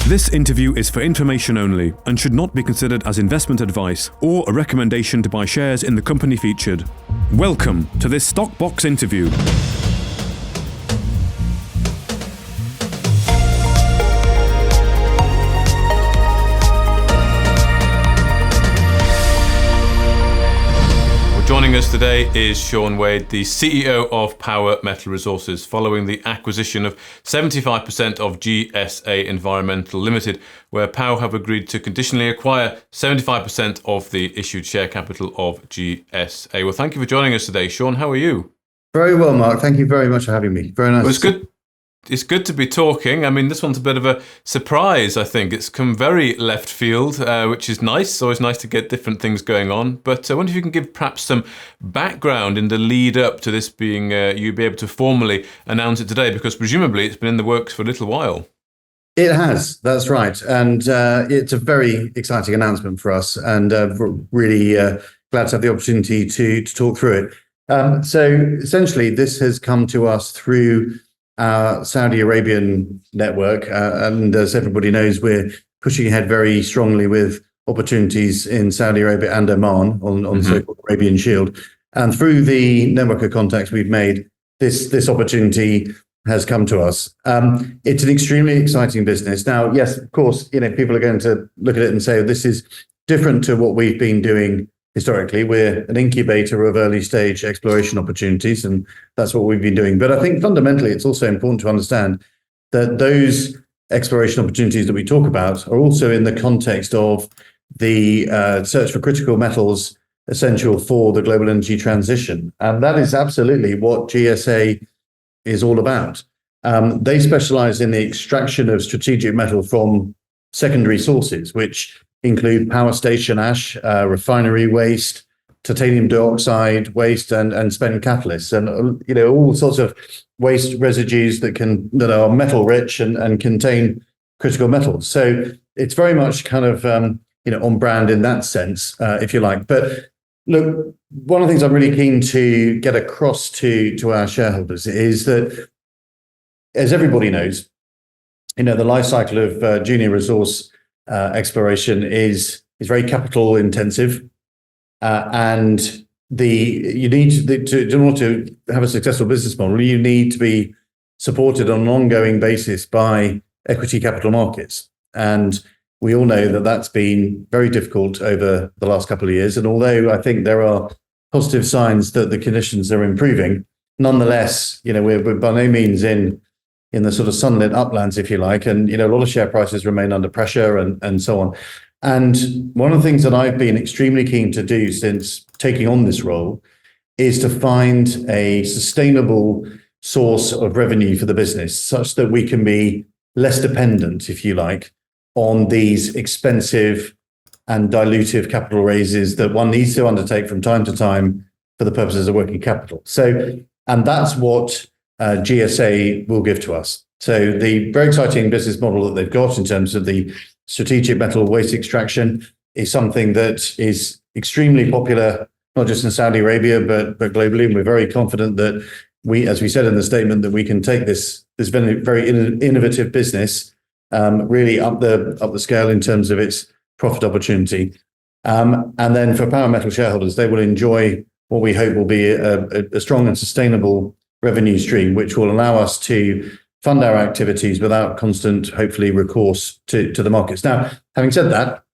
This interview is for information only and should not be considered as investment advice or a recommendation to buy shares in the company featured. Welcome to this Stock Box interview. Joining us today is Sean Wade, the CEO of Power Metal Resources, following the acquisition of 75% of GSA Environmental Limited, where POW have agreed to conditionally acquire 75% of the issued share capital of GSA. Well, thank you for joining us today. Sean, how are you? Very well, Mark. Thank you very much for having me. Very nice. Well, it's good. It's good to be talking. I mean, this one's a bit of a surprise, I think. It's come very left field, which is nice. It's always nice to get different things going on. But I wonder if you can give perhaps some background in the lead up to this being, you'd be able to formally announce it today, because presumably it's been in the works for a little while. It has, that's right. And it's a very exciting announcement for us, and we're really glad to have the opportunity to talk through it. So essentially, this has come to us through our Saudi Arabian network. And as everybody knows, we're pushing ahead very strongly with opportunities in Saudi Arabia and Oman on the so-called Arabian Shield. And through the network of contacts we've made, this opportunity has come to us. It's an extremely exciting business. Now, yes, of course, people are going to look at it and say, this is different to what we've been doing historically. We're an incubator of early stage exploration opportunities, and that's what we've been doing. But I think fundamentally, it's also important to understand that those exploration opportunities that we talk about are also in the context of the search for critical metals essential for the global energy transition. And that is absolutely what GSA is all about. They specialize in the extraction of strategic metal from secondary sources, which include power station ash, refinery waste, titanium dioxide waste, and spent catalysts, and all sorts of waste residues that are metal rich and contain critical metals. So it's very much kind of on brand in that sense, if you like. But look, one of the things I'm really keen to get across to our shareholders is that, as everybody knows, the life cycle of junior resource exploration is very capital intensive, and you need to in order to have a successful business model, you need to be supported on an ongoing basis by equity capital markets. And we all know that that's been very difficult over the last couple of years. And although I think there are positive signs that the conditions are improving, nonetheless, we're by no means in the sort of sunlit uplands, if you like, and a lot of share prices remain under pressure and so on. And one of the things that I've been extremely keen to do since taking on this role is to find a sustainable source of revenue for the business, such that we can be less dependent, if you like, on these expensive and dilutive capital raises that one needs to undertake from time to time for the purposes of working capital. And that's what GSA will give to us. So the very exciting business model that they've got in terms of the strategic metal waste extraction is something that is extremely popular, not just in Saudi Arabia, but globally. And we're very confident that as we said in the statement, that we can take this very innovative business really up the scale in terms of its profit opportunity. And then for Power Metal shareholders, they will enjoy what we hope will be a strong and sustainable revenue stream, which will allow us to fund our activities without constant, hopefully, recourse to the markets. Now, having said that,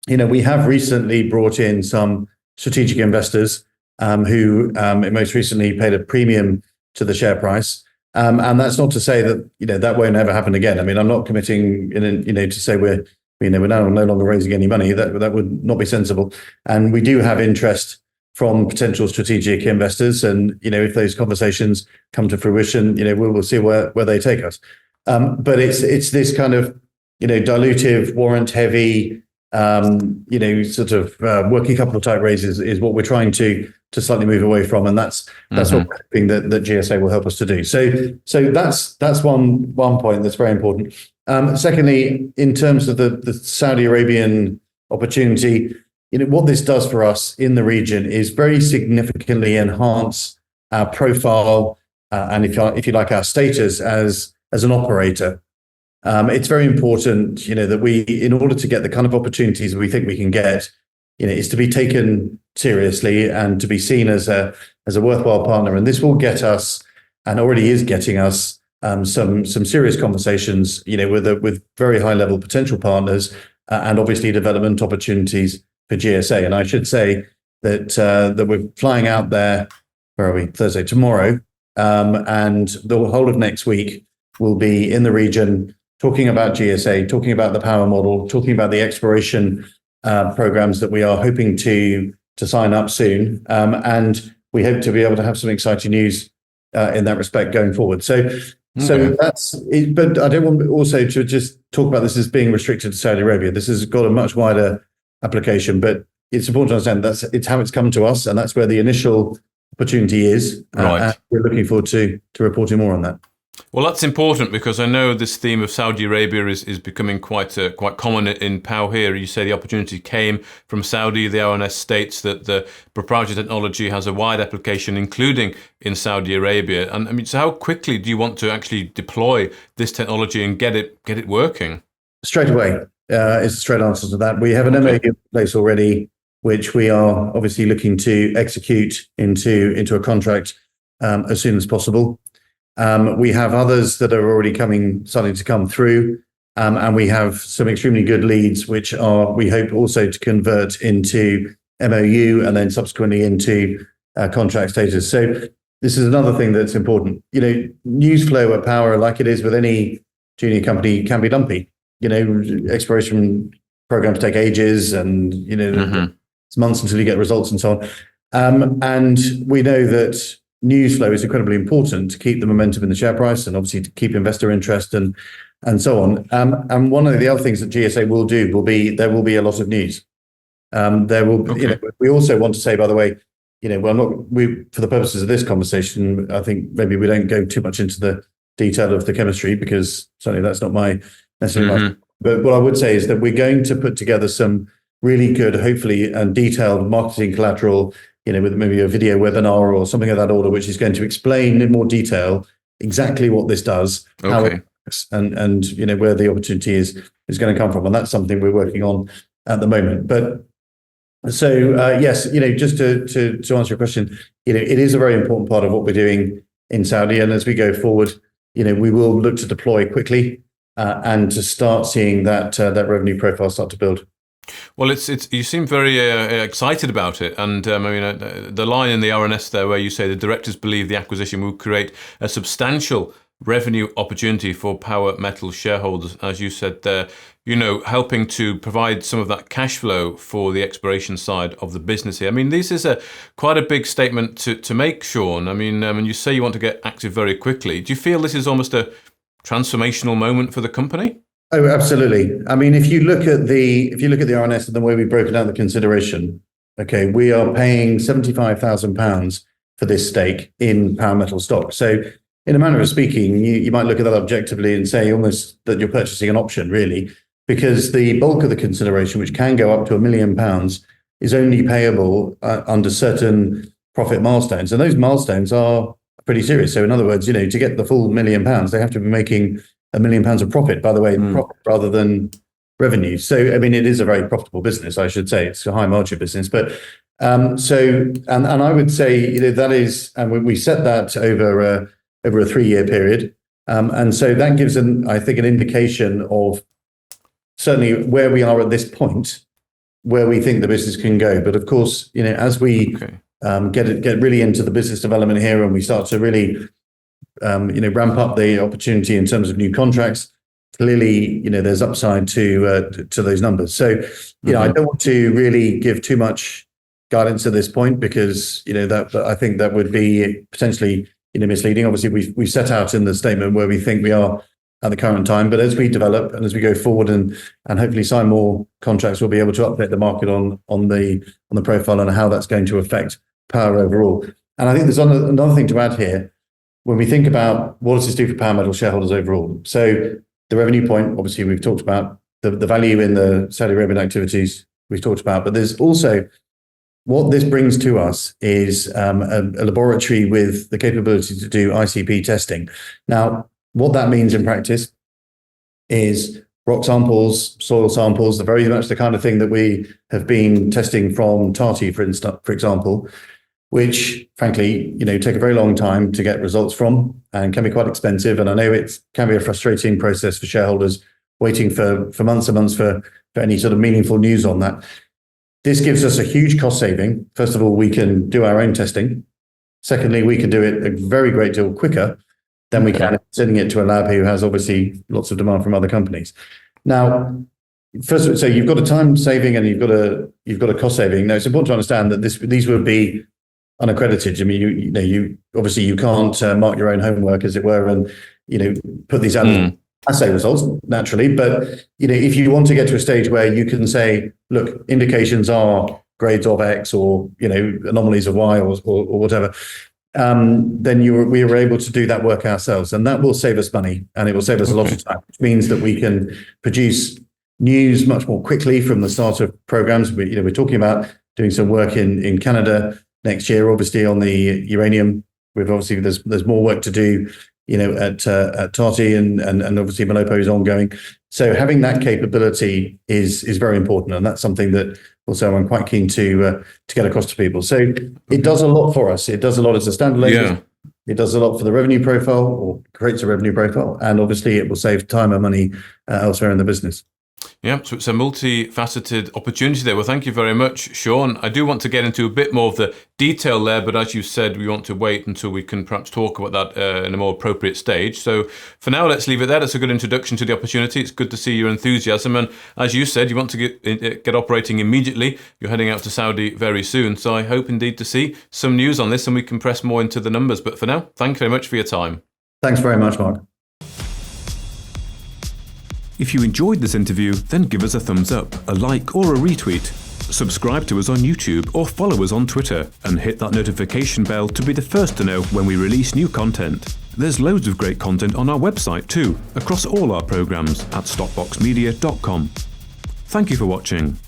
we have recently brought in some strategic investors who most recently paid a premium to the share price. And that's not to say that that won't ever happen again. I mean, I'm not committing to say we're now no longer raising any money. That would not be sensible. And we do have interest from potential strategic investors, and if those conversations come to fruition, we'll see where they take us. But it's this kind of dilutive, warrant heavy, sort of working capital type raises is what we're trying to slightly move away from, and that's what we're hoping that GSA will help us to do. So that's one point that's very important. Secondly, in terms of the Saudi Arabian opportunity, what this does for us in the region is very significantly enhance our profile and if you like, our status as an operator. It's very important, that we, in order to get the kind of opportunities that we think we can get, is to be taken seriously and to be seen as a worthwhile partner. And this will get us, and already is getting us, some serious conversations, with very high level potential partners, and obviously development opportunities for GSA. And I should say that we're flying out there. Where are we? Thursday, tomorrow, and the whole of next week will be in the region talking about GSA, talking about the power model, talking about the exploration programs that we are hoping to sign up soon, and we hope to be able to have some exciting news in that respect going forward. So that's it, but I don't want also to just talk about this as being restricted to Saudi Arabia. This has got a much wider application, but it's important to understand it's how it's come to us, and that's where the initial opportunity is. Right. And we're looking forward to reporting more on that. Well, that's important because I know this theme of Saudi Arabia is becoming quite common in POW here. You say the opportunity came from Saudi. The RNS states that the proprietary technology has a wide application, including in Saudi Arabia. And I mean, so how quickly do you want to actually deploy this technology and get it working? Straight away is the straight answer to that. We have an MOU in place already, which we are obviously looking to execute into a contract as soon as possible. We have others that are already starting to come through, and we have some extremely good leads, which we hope also to convert into MOU and then subsequently into contract status. So this is another thing that's important. News flow at Power, like it is with any junior company, can be lumpy. Exploration programs take ages, and it's months until you get results and so on. And we know that news flow is incredibly important to keep the momentum in the share price and obviously to keep investor interest and so on. And one of the other things that GSA will do there will be a lot of news. There will. We also want to say, by the way, for the purposes of this conversation, I think maybe we don't go too much into the detail of the chemistry, because certainly that's not necessarily my. But what I would say is that we're going to put together some really good, hopefully, and detailed marketing collateral, with maybe a video webinar or something of that order, which is going to explain in more detail exactly what this does, how it works, and where the opportunity is going to come from. And that's something we're working on at the moment. But so yes, just to answer your question, it is a very important part of what we're doing in Saudi. And as we go forward, we will look to deploy quickly and to start seeing that revenue profile start to build. Well, you seem very excited about it, and the line in the RNS there where you say the directors believe the acquisition will create a substantial revenue opportunity for Power Metals shareholders, as you said there, helping to provide some of that cash flow for the exploration side of the business here. I mean, this is quite a big statement to make, Sean. I mean, when you say you want to get active very quickly, do you feel this is almost a transformational moment for the company? Oh, absolutely. I mean, if you look at the RNS and the way we've broken down the consideration, we are paying £75,000 for this stake in Power Metal stock. So, in a manner of speaking, you might look at that objectively and say almost that you're purchasing an option, really, because the bulk of the consideration, which can go up to £1 million, is only payable under certain profit milestones, and those milestones are pretty serious. So, in other words, to get the full £1 million, they have to be making £1 million of profit, by the way, profit rather than revenue. So, I mean, it is a very profitable business, I should say. It's a high margin business. But and I would say, that is, and we set that over a 3-year period. And so that gives I think, an indication of certainly where we are at this point, where we think the business can go. But of course, as we get really into the business development here, and we start to really ramp up the opportunity in terms of new contracts, clearly, there's upside to those numbers. So, I don't want to really give too much guidance at this point, because, that I think that would be potentially, misleading. Obviously, we set out in the statement where we think we are at the current time, but as we develop and as we go forward and hopefully sign more contracts, we'll be able to update the market on the profile and how that's going to affect Power overall. And I think there's another thing to add here. When we think about what does this do for Power Metal shareholders overall, so the revenue point, obviously we've talked about, the value in the Saudi Arabian activities we've talked about, but there's also what this brings to us is a laboratory with the capability to do ICP testing. Now, what that means in practice is rock samples, soil samples, the very much the kind of thing that we have been testing from Tati, for example, which frankly, take a very long time to get results from and can be quite expensive. And I know it can be a frustrating process for shareholders waiting for months and months for any sort of meaningful news on that. This gives us a huge cost saving. First of all, we can do our own testing. Secondly, we can do it a very great deal quicker than we can sending it to a lab who has obviously lots of demand from other companies. Now, first, so you've got a time saving and you've got a cost saving. Now, it's important to understand that these would be unaccredited. I mean, you obviously you can't mark your own homework, as it were, and put these out as assay results naturally. But if you want to get to a stage where you can say, look, indications are grades of X or anomalies of Y or whatever, then we were able to do that work ourselves, and that will save us money and it will save us a lot of time, which means that we can produce news much more quickly from the start of programs. We're talking about doing some work in Canada next year, obviously on the uranium. There's more work to do, at Tati and obviously Malopo is ongoing. So having that capability is very important, and that's something that also I'm quite keen to get across to people. So it does a lot for us. It does a lot as a standalone. Yeah. It does a lot for the revenue profile, or creates a revenue profile, and obviously it will save time and money elsewhere in the business. Yeah, so it's a multifaceted opportunity there. Well, thank you very much, Sean. I do want to get into a bit more of the detail there, but as you said, we want to wait until we can perhaps talk about that in a more appropriate stage. So for now, let's leave it there. That's a good introduction to the opportunity. It's good to see your enthusiasm. And as you said, you want to get operating immediately. You're heading out to Saudi very soon. So I hope indeed to see some news on this and we can press more into the numbers. But for now, thank you very much for your time. Thanks very much, Mark. If you enjoyed this interview, then give us a thumbs up, a like or a retweet. Subscribe to us on YouTube or follow us on Twitter and hit that notification bell to be the first to know when we release new content. There's loads of great content on our website too, across all our programs at stockboxmedia.com. Thank you for watching.